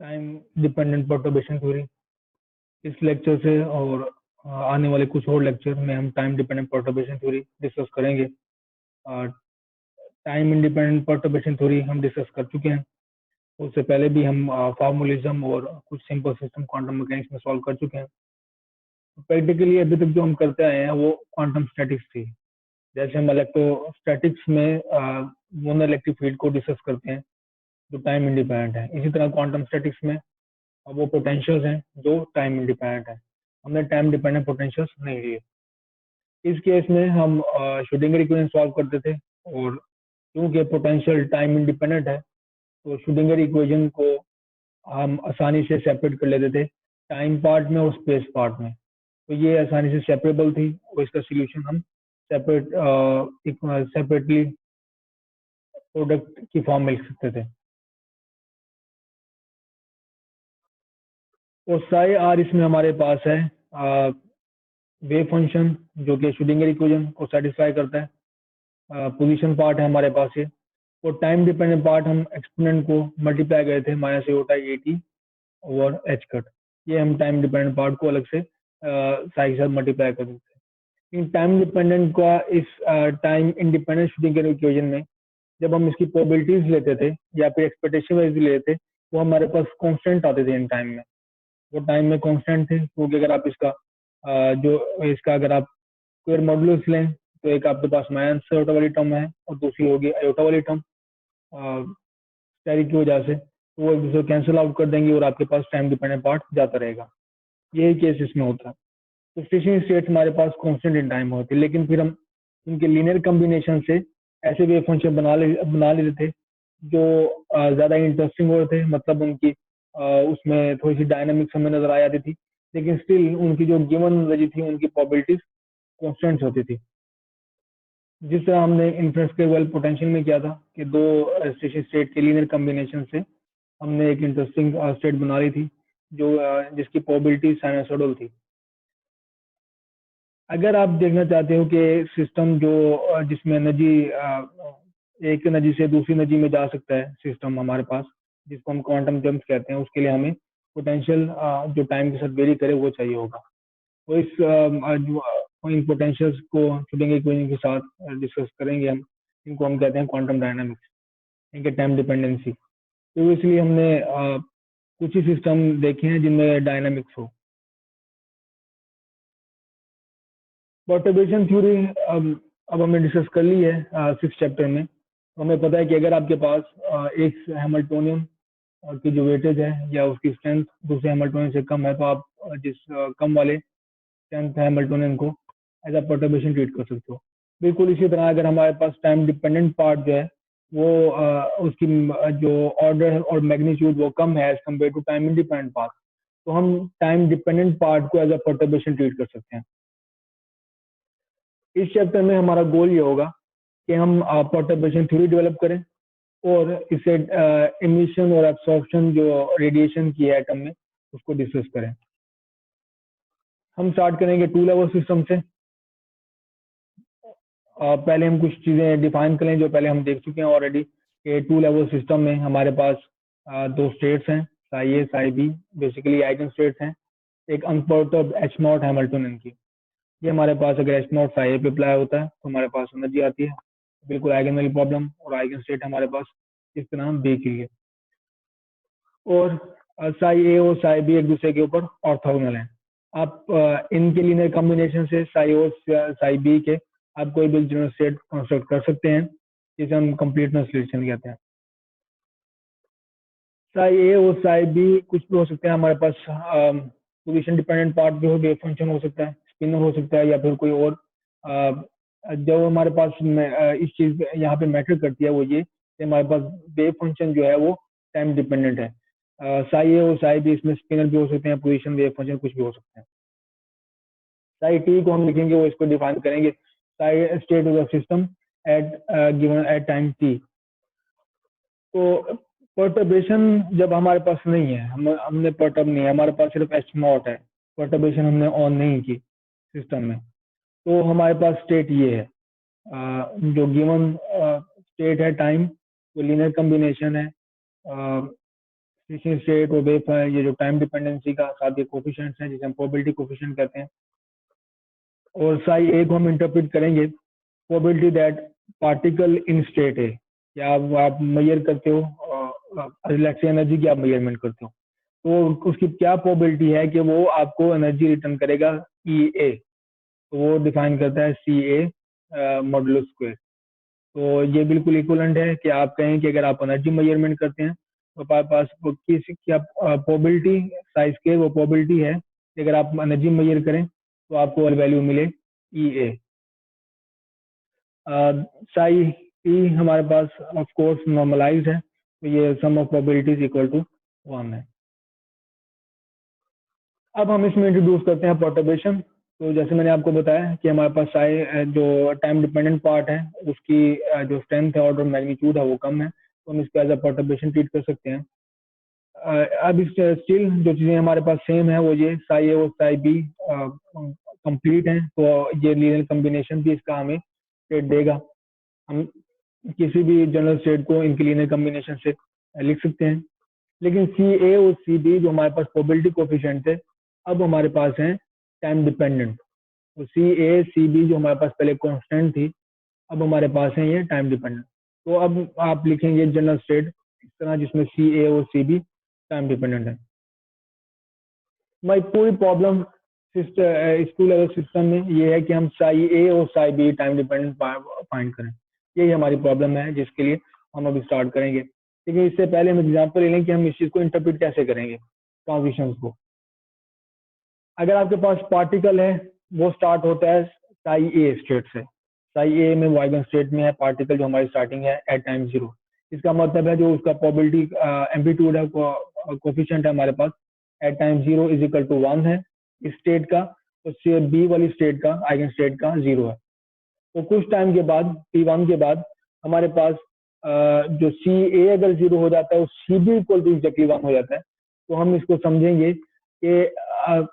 Time dependent perturbation theory. इस lecture से और आने वाले कुछ और लेक्चर में हम time dependent perturbation theory discuss करेंगे। टाइम इंडिपेंडेंट परटर्बेशन थ्योरी हम डिस्कस कर चुके हैं। उससे पहले भी हम फॉर्मुलिज्म और कुछ सिंपल सिस्टम क्वांटम मैकेनिक्स में सॉल्व कर चुके हैं। प्रैक्टिकली अभी तक जो हम करते आए हैं वो क्वांटम स्टैटिक्स थी। जैसे हम इलेक्ट्रोस्टैटिक्स में मोनो इलेक्ट्रिक फील्ड को डिस्कस करते हैं जो टाइम इंडिपेंडेंट है, इसी तरह क्वांटम स्टैटिक्स में वो पोटेंशियल्स हैं जो टाइम इंडिपेंडेंट है। हमने टाइम डिपेंडेंट पोटेंशियल्स नहीं लिए। इस केस में हम श्रोडिंगर इक्वेशन सॉल्व करते थे, और क्योंकि पोटेंशियल टाइम इंडिपेंडेंट है तो श्रोडिंगर इक्वेशन को हम आसानी से सेपरेट कर लेते थे टाइम पार्ट में और स्पेस पार्ट में। तो ये आसानी से सेपरेबल थी और इसका सोल्यूशन हम सेपरेटली प्रोडक्ट की फॉर्म में लिख सकते थे। और साई आर इसमें हमारे पास है वेव फंक्शन जो कि श्रोडिंगर इक्वेशन को सेटिस्फाई करता है। पोजीशन पार्ट है हमारे पास ये, और टाइम डिपेंडेंट पार्ट हम एक्सपोनेंट को मल्टीप्लाई गए थे माइनस एटा एटी ओवर एच कट। ये हम टाइम डिपेंडेंट पार्ट को अलग से साई के साथ मल्टीप्लाई कर देते हैं। इन टाइम डिपेंडेंट का इस टाइम इंडिपेंडेंट श्रोडिंगर इक्वेशन में जब हम इसकी प्रोबेबिलिटीज लेते थे या फिर एक्सपेक्टेशन वैल्यू लेते थे, वो हमारे पास कांस्टेंट आते थे इन टाइम में। वो टाइम में कांस्टेंट थे क्योंकि अगर आप इसका अगर आप स्क्वायर मॉडुलस लें तो एक आपके पास माइनस आयोटा वाली टर्म है और दूसरी होगी आयोटा वाली टर्म स्टेरिक की वजह से, तो वो एक दूसरे कैंसिल आउट कर देंगे और आपके पास टाइम डिपेंडेंट पार्ट जाता रहेगा। यही केस इसमें होता है। तो स्टेशनरी स्टेट हमारे पास कांस्टेंट इन टाइम होती है, लेकिन फिर हम उनके लीनियर कॉम्बिनेशन से ऐसे वेव फंक्शन बना लेते थे जो ज़्यादा इंटरेस्टिंग होते थे। मतलब उनकी उसमें थोड़ी सी डायनामिक्स हमें नजर आ जाती थी, लेकिन स्टिल उनकी जो गिवन वैल्यू थी उनकी प्रोबेबिलिटीज कॉन्स्टेंट होती थी। जिस तरह हमने इन्फ्रेंस पोटेंशियल में किया था कि दो स्टेशनरी स्टेट के लीनियर कॉम्बिनेशन से हमने एक इंटरेस्टिंग स्टेट बना ली थी जो जिसकी प्रोबेबिलिटी साइनसोइडल थी। अगर आप देखना चाहते हो कि सिस्टम जो जिसमें एनर्जी एक एनर्जी से दूसरी एनर्जी में जा सकता है सिस्टम हमारे पास, जिसको हम क्वांटम जंप कहते हैं, उसके लिए हमें पोटेंशियल जो टाइम के साथ वेरी करे वो चाहिए होगा। तो इन पोटेंशियल्स को श्रोडिंगर इक्वेशन के साथ डिस्कस करेंगे हम। इनको हम कहते हैं क्वांटम डायनामिक्स, इनके टाइम डिपेंडेंसी। तो इसलिए हमने कुछ ही सिस्टम देखे हैं जिनमें डायनामिक्स हो। परटर्बेशन थ्योरी अब हमने डिस्कस कर ली है 6th चैप्टर में। तो हमें पता है कि अगर आपके पास एक हैमिल्टोनियन की जो वेटेज है या उसकी स्ट्रेंथ दूसरे हैमिल्टोनियन से कम है, तो आप जिस कम वाले स्ट्रेंथ हैमिल्टोनियन को एज अ परटर्बेशन ट्रीट कर सकते हो। बिल्कुल इसी तरह अगर हमारे पास टाइम डिपेंडेंट पार्ट जो है वो उसकी जो ऑर्डर और मैग्नीट्यूड वो कम है as compare to time independent part, तो हम टाइम डिपेंडेंट पार्ट को एज अ परटर्बेशन ट्रीट कर सकते हैं। इस चैप्टर में हमारा गोल ये होगा कि हम परटर्बेशन थ्योरी डेवलप करें और इसे इमिशन और एब्सॉर्प्शन जो रेडिएशन की है एटम में उसको डिस्कस करें। हम स्टार्ट करेंगे टू लेवल सिस्टम से। पहले हम कुछ चीजें डिफाइन करें जो पहले हम देख चुके हैं ऑलरेडी कि टू लेवल सिस्टम में हमारे पास दो स्टेट्स हैं, psi A psi B, basically eigen states हैं। एक अनपर्टर्ब्ड एच नॉट हैमिल्टोनियन की, ये हमारे पास अगर एच नॉट साई ए पे अप्लाई होता है तो हमारे पास एनर्जी आती है बिल्कुल आइगन वाली प्रॉब्लम, और आइगन स्टेट हमारे पास इस तरह बी के लिए। और साई ए और साई बी एक दूसरे के ऊपर ऑर्थोगोनल हैं। आप इनके लीनियर कॉम्बिनेशन से साई और साई बी के आप कोई भी जनरल स्टेट कंस्ट्रक्ट कर सकते हैं, जिसे हम कंप्लीटनेस रिलेशन कहते हैं। साई ए और साई बी कुछ भी हो सकते हैं हमारे पास। पोजीशन डिपेंडेंट पार्ट भी हो, वेव फंक्शन हो सकता है, स्पिनर हो सकता है, या फिर कोई और। जो हमारे पास इस चीज यहाँ पे मैटर करती है वो ये कि हमारे पास वेव फंक्शन जो है वो टाइम डिपेंडेंट है। साई ए और साई बी इसमें स्पिनर भी हो सकते हैं, पोजीशन वेव फंक्शन कुछ भी हो सकते हैं। साई टी को हम लिखेंगे, वो इसको डिफाइन करेंगे Sai state of the system eight given at time T. तो परटर्बेशन जब हमारे पास नहीं है, हमने परटर्ब नहीं है, हमारे पास सिर्फ एच नॉट है, परटर्बेशन हमने ऑन नहीं की सिस्टम में, तो हमारे पास स्टेट ये है जो गिवन स्टेट है टाइम, वो लीनियर कॉम्बिनेशन है स्विचिंग स्टेट और वेव है, ये जो टाइम डिपेंडेंसी का साथ ये कोफिशिएंट्स हैं जिसे हम प्रोबेबिलिटी कोफिशिएंट कहते हैं। और साई ए को हम इंटरप्रेट करेंगे probability that particle in state है, या आप मेजर करते हो इलेक्ट्रिक एनर्जी की आप मेजरमेंट करते हो, तो उसकी क्या प्रोबेबिलिटी है कि वो आपको एनर्जी रिटर्न करेगा ई ए, तो वो डिफाइन करता है सी ए मॉडुलस स्क्वायर। तो ये बिल्कुल इक्वलेंट है कि आप कहें कि अगर आप एनर्जी मेजरमेंट करते हैं तो आपके पास किसी क्या प्रोबेबिलिटी साइज के वो प्रोबेबिलिटी है कि अगर आप एनर्जी मेजर करें तो आपको वैल्यू मिले ई ए। साई ई हमारे पास ऑफ कोर्स नॉर्मलाइज है, तो ये सम ऑफ प्रोबेबिलिटीज इक्वल टू 1 है। अब हम इसमें इंट्रोड्यूस करते हैं परटर्बेशन। तो जैसे मैंने आपको बताया कि हमारे पास साई जो टाइम डिपेंडेंट पार्ट है उसकी जो स्ट्रेंथ है ऑर्डर मैग्नीट्यूड है वो कम है, तो हम इसको एज अ परटर्बेशन ट्रीट कर सकते हैं। अब इस स्टिल जो चीजें हमारे पास सेम है वो ये साई ए और साई बी कंप्लीट है, तो ये लीनियर कॉम्बिनेशन भी इसका हमें स्टेट देगा। हम किसी भी जनरल स्टेट को इनकी लीनियर कॉम्बिनेशन से लिख सकते हैं। लेकिन सी ए और सी बी जो हमारे पास प्रोबेबिलिटी कोफिशिएंट थे अब हमारे पास है टाइम डिपेंडेंट। तो सी ए सी बी जो हमारे पास पहले कांस्टेंट थी अब हमारे पास है ये टाइम डिपेंडेंट। तो अब आप लिखेंगे जनरल स्टेट इस तरह जिसमें सी ए और सी बी टाइम डिपेंडेंट है। हमारी पूरी प्रॉब्लम स्कूल लेवल सिस्टम में ये है कि हम साई ए और psi B time dependent find करें, यही हमारी प्रॉब्लम है जिसके लिए हम अभी स्टार्ट करेंगे। लेकिन इससे पहले हम एग्जाम्पल ले लें कि हम इस चीज को इंटरप्रेट कैसे करेंगे ट्रांजिशंस को। अगर आपके पास पार्टिकल है वो स्टार्ट होता है साई ए स्टेट से, साई ए में वाइगन स्टेट में है पार्टिकल जो हमारी स्टार्टिंग है एट टाइम 0। इसका मतलब है जो उसका प्रोबेबिलिटी एम्पलीट्यूड है कोफिशिएंट है हमारे पास at time 0 is equal to 1 है इस स्टेट का, तो बी वाली स्टेट का आइगन स्टेट का 0 है। तो कुछ टाइम के बाद T1 के बाद हमारे पास जो सी ए अगर 0 हो जाता है C B equal to exactly 1 हो जाता है, तो हम इसको समझेंगे कि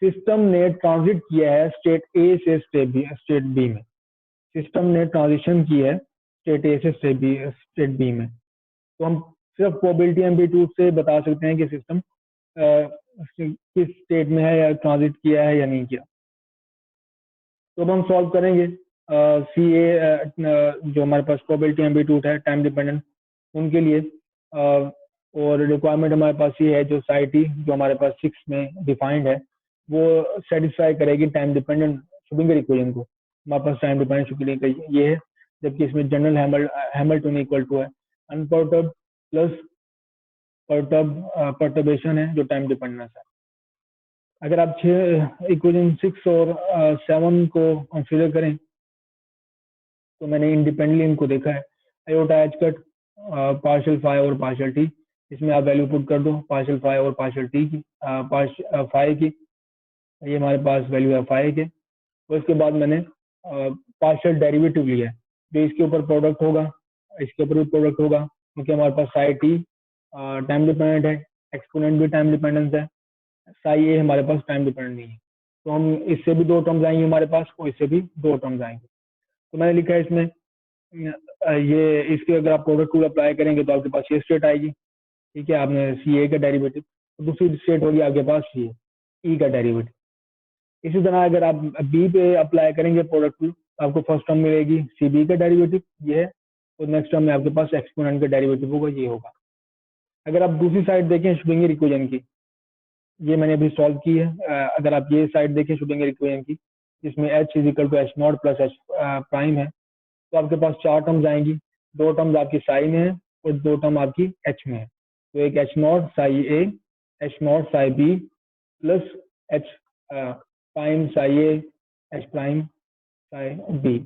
सिस्टम ने ट्रांजिट किया है स्टेट ए से स्टेट बी में। सिस्टम ने ट्रांजिशन की है स्टेट ए से स्टेट बी में। तो हम सिर्फ प्रोबेबिलिटी एम्पलीट्यूड से बता सकते हैं कि सिस्टम किस स्टेट में है या ट्रांजिट किया है या नहीं किया। तो अब हम सॉल्व करेंगे सी ए जो हमारे पास प्रोबेबिलिटी एम्पलीट्यूड है टाइम डिपेंडेंट उनके लिए। और रिक्वायरमेंट हमारे पास ये है जो साइटी जो हमारे पास 6 में डिफाइंड है वो सेटिस्फाई करेगी टाइम डिपेंडेंट श्रोडिंगर इक्वेशन को। हमारे पास टाइम डिपेंडेंट श्रोडिंगर ये है, जबकि इसमें जनरल हैमिल्टन इक्वल टू है अनपर्टर्ब प्लस पर्टर्बेशन है जो टाइम डिपेंडेंस है। अगर आप 6 इक्वेशन 6 और 7 को कंसीडर करें तो मैंने इंडिपेंडेंटली इनको देखा है iota H cut partial five और पार्शियल टी, इसमें आप वैल्यू पुट कर दो पार्शियल फाइव और पार्शियल टी की फाइव की, ये हमारे पास वैल्यू है फाइव के। तो इसके बाद मैंने पार्शियल डेरिवेटिव लिया है जो इसके ऊपर प्रोडक्ट होगा इसके ऊपर भी प्रोडक्ट होगा क्योंकि हमारे पास साई टी टाइम डिपेंडेंट है, एक्सपोनेंट भी टाइम डिपेंडेंस है, साई ए हमारे पास टाइम डिपेंडेंट नहीं है। तो हम इससे भी 2 टर्म्स आएंगे हमारे पास और इससे भी 2 टर्म्स आएंगे। तो मैंने लिखा है इसमें ये इसके अगर आप प्रोडक्ट रूल अप्लाई करेंगे तो आपके पास ये स्टेट आएगी, ठीक है, आपने सी ए का डेरिवेटिव, तो दूसरी स्टेट होगी आपके पास सी ई का डेरिवेटिव। इसी तरह अगर आप बी पे अप्लाई करेंगे प्रोडक्ट रूल तो आपको फर्स्ट टर्म मिलेगी सी बी का डेरिवेटिव ये है, और नेक्स्ट टर्म में आपके पास एक्सपोनेंट का डेरिवेटिव होगा ये होगा। अगर आप दूसरी साइड देखें श्रोडिंगर इक्वेशन की, ये मैंने अभी सॉल्व की है, अगर आप ये साइड देखें श्रोडिंगर इक्वेशन की जिसमें H is equal to H not plus H prime है, तो आपके पास 4 टर्म्स आएंगी, 2 टर्म्स आपकी साई में है और 2 टर्म आपकी एच में है। तो एक H not psi A H not psi B plus H prime psi A H prime psi B.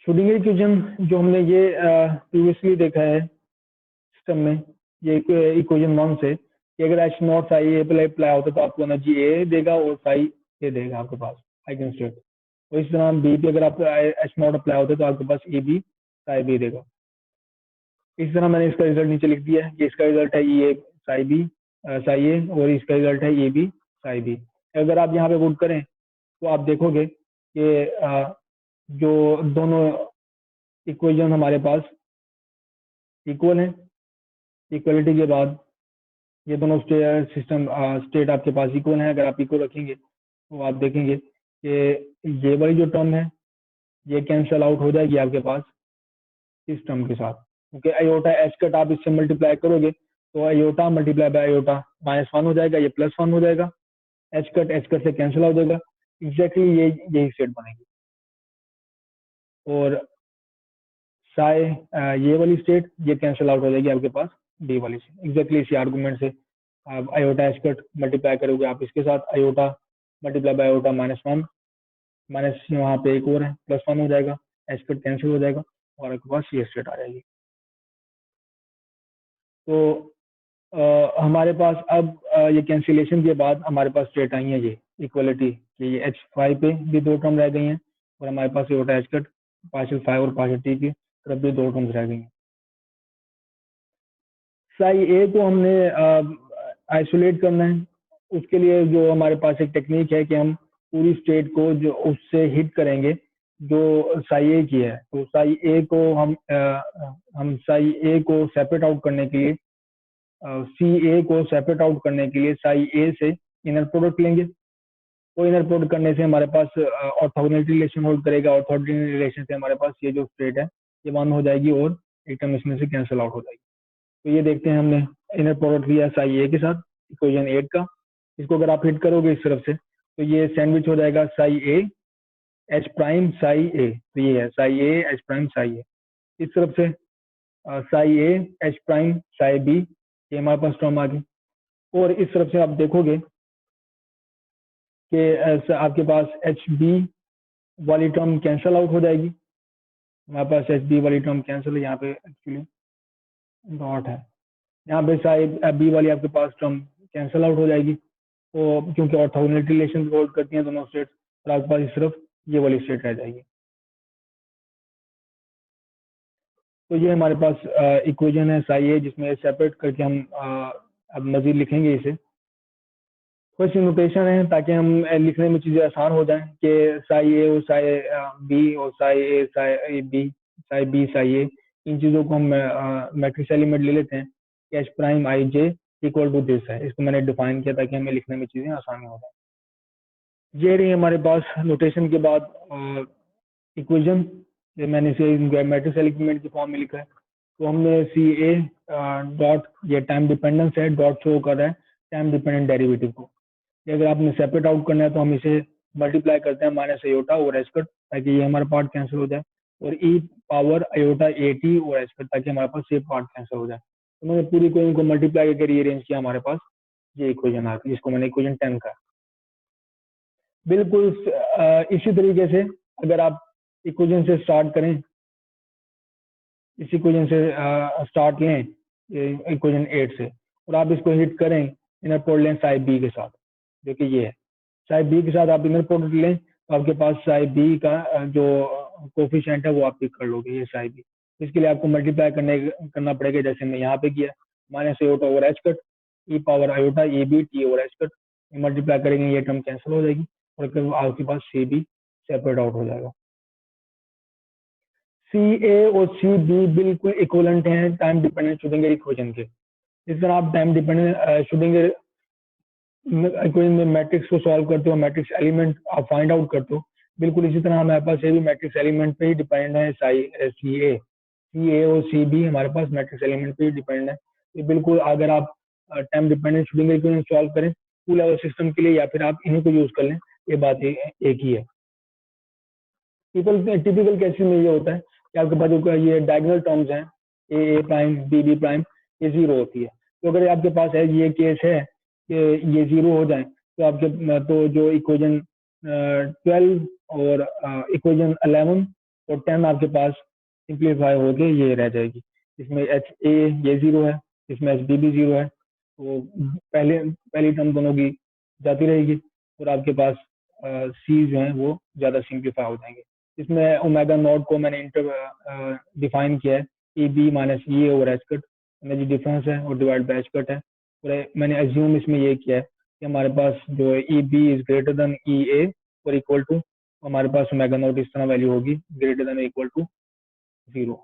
Schrodinger equation जो हमने ये प्रीवियसली देखा है सिस्टम में, ये इक्वेशन 1 से कि अगर H not psi A apply होता तो आपको एनर्जी ए देगा और साई ए देगा आपके पास आइगन स्टेट। तो इस तरह बी पे अगर आप एच नॉट अप्लाई होता तो आपके पास ए बी साई बी देगा। इस तरह मैंने इसका रिजल्ट नीचे लिख दिया है कि इसका रिजल्ट है ई ए साई बी साई ए और इसका रिजल्ट है ए बी साई बी। अगर आप यहाँ पे पुट करें तो आप देखोगे कि जो दोनों इक्वेशन हमारे पास इक्वल है। इक्वलिटी के बाद ये दोनों स्टेट आपके पास इक्वल है। अगर आप इक्वल रखेंगे तो आप देखेंगे कि ये वाली जो टर्म है ये कैंसल आउट हो जाएगी आपके पास इस टर्म के साथ, क्योंकि आयोटा एच कट आप इससे मल्टीप्लाई करोगे तो आयोटा मल्टीप्लाई बाय आयोटा -1 हो जाएगा, ये +1 हो जाएगा। एच कट से कैंसिल हो जाएगा। एग्जैक्टली यही स्टेट बनेगी। और साई ये वाली स्टेट ये कैंसिल आउट हो जाएगी आपके पास डी वाली से। एग्जैक्टली इसी आर्गूमेंट से आप आयोटा एच कट मल्टीप्लाई करोगे आप इसके साथ, iota multiply by iota -1 minus वहाँ पे एक और है +1 हो जाएगा, एच कट कैंसिल हो जाएगा और आपके पास ये स्टेट आ जाएगी। तो हमारे पास अब ये कैंसिलेशन के बाद हमारे पास स्टेट आई है ये इक्वलिटी कि ये H5 पे भी 2 टर्म रह गई हैं और हमारे पास ये एच कट पार्शियल 5 और पार्शियल टी की तरफ भी 2 टर्म्स रह गई हैं। साई ए को हमने आइसोलेट करना है। उसके लिए जो हमारे पास एक टेक्निक है कि हम पूरी स्टेट को जो उससे हिट करेंगे जो साई ए की है। तो साई ए को हम साई ए को सेपरेट आउट करने के लिए सी ए को सेपरेट आउट करने के लिए साई ए से इनर प्रोडक्ट लेंगे। तो इनर प्रोडक्ट करने से हमारे पास ऑर्थोगोनलिटी रिलेशन होल्ड करेगा। ऑर्थोगोनलिटी रिलेशन से हमारे पास ये जो स्टेट है ये 1 हो जाएगी और एक टर्म इसमें से कैंसिल आउट हो जाएगी। तो ये देखते हैं हमने इनर प्रोडक्ट लिया साई ए के साथ इक्वेशन 8 का। इसको अगर आप हिट करोगे इस तरफ से तो ये सैंडविच हो जाएगा psi A H prime psi A. तो ये है psi A H prime psi A. इस तरफ से psi A H prime psi B, ये हमारे पास टर्म आ गई। और इस तरफ से आप देखोगे कि आपके पास एच बी वाली टर्म कैंसिल आउट हो जाएगी। हमारे पास एच बी वाली टर्म कैंसिल है, यहाँ पे एक्चुअली डॉट है, यहाँ पे साई बी वाली आपके पास टर्म कैंसिल आउट हो जाएगी। तो क्योंकि ऑर्थोगोनलिटी रिलेशन होल्ड करती हैं दोनों स्टेट्स, और आपके पास सिर्फ ये वाली स्टेट रह जाएगी। तो ये हमारे पास इक्वेशन है साई ए, जिसमें सेपरेट करके हम अब मजीद लिखेंगे इसे। कुछ नोटेशन है ताकि हम लिखने में चीज़ें आसान हो जाएं कि साई ए और साई बी और psi A psi B psi B psi A, इन चीज़ों को हम मैट्रिक्स एलिमेंट ले लेते हैं। H prime I J equal to this है, इसको मैंने डिफाइन किया ताकि हमें लिखने में चीज़ें आसानी हो जाए। ये रही हमारे पास नोटेशन के बाद इक्वेशन, मैंने इसे मैट्रिक्स एलिमेंट की फॉर्म में लिखा है। तो हमने सी ए डॉट, ये टाइम डिपेंडेंस है, डॉट शो कर रहा है टाइम डिपेंडेंट डेरिवेटिव को। अगर आपने सेपरेट आउट करना है तो हम इसे मल्टीप्लाई करते हैं माइनस आयोटा और एच कट, ताकि ये हमारा पार्ट कैंसिल हो जाए, और ई पावर आयोटा ए टी और एच कट, ताकि हमारे पास ये पार्ट कैंसिल हो जाए। तो मैंने पूरी इक्वेशन को मल्टीप्लाई करके रीअरेंज किया, हमारे पास ये इक्वेशन आ गई, जिसको मैंने इक्वेशन 10 का। बिल्कुल इसी तरीके से अगर आप इक्वेशन से स्टार्ट करें, इस इक्वेशन से स्टार्ट लें इक्वेशन 8 से, और आप इसको हिट करें इनर प्रोडक्ट लें साई बी के साथ, जो कि ये है। साई बी के साथ आप इनर प्रोडक्ट लें तो आपके पास साई बी का जो कोफिशिएंट है वो आप पिक कर लोगे, ये साई बी। इसके लिए आपको मल्टीप्लाई करना पड़ेगा, जैसे मैं यहाँ पे किया, minus iota over H cut E power iota A B T over H cut, multiply करेंगे ये टर्म कैंसिल हो जाएगी और आपके पास सी बी सेपरेट आउट हो जाएगा। सी ए और सी बी बिल्कुल इक्वलेंट हैं टाइम डिपेंडेंट श्रोडिंगर इक्वेशन के। इस तरह आप टाइम डिपेंडेंट श्रोडिंगर इक्वेशन में मैट्रिक्स को सॉल्व करते हो, मैट्रिक्स एलिमेंट आप फाइंड आउट करते हो, बिल्कुल इसी तरह हमारे पास ये भी मैट्रिक्स एलिमेंट पे ही डिपेंड है। सी ए और सी बी हमारे पास मैट्रिक्स एलिमेंट पे ही डिपेंड है। ये बिल्कुल अगर आप time dependent Schrodinger equation solve करें टू लेवल सिस्टम के लिए, या फिर आप इन्हीं को यूज कर लें, ये बात एक ही है। टिपिकल केसेस में ये होता है कि आपके पास जो ये डायगोनल टर्म्स हैं ए प्राइम बी प्राइम, ये 0 होती है। तो अगर आपके पास है ये केस है कि ये 0 हो जाए तो आपके तो जो इक्वेशन 12 और इक्वेशन 11 और 10 आपके पास सिंप्लीफाई होके ये रह जाएगी। इसमें एच ए ये 0 है, इसमें एच बी भी 0 है, तो पहली टर्म दोनों की जाती रहेगी और आपके पास सी जो है वो ज़्यादा सिंप्लीफाई हो जाएंगे। इसमें ओमेगा नॉट को मैंने डिफाइन किया है ई बी माइनस ई ए ओवर एच कट, जो डिफरेंस है और डिवाइड बाय एच कट है। और मैंने एज्यूम इसमें ये किया है कि हमारे पास जो E B is greater than E A और इक्वल टू, हमारे पास ओमेगा नॉट इस तरह वैल्यू होगी ग्रेटर देन इक्वल टू 0।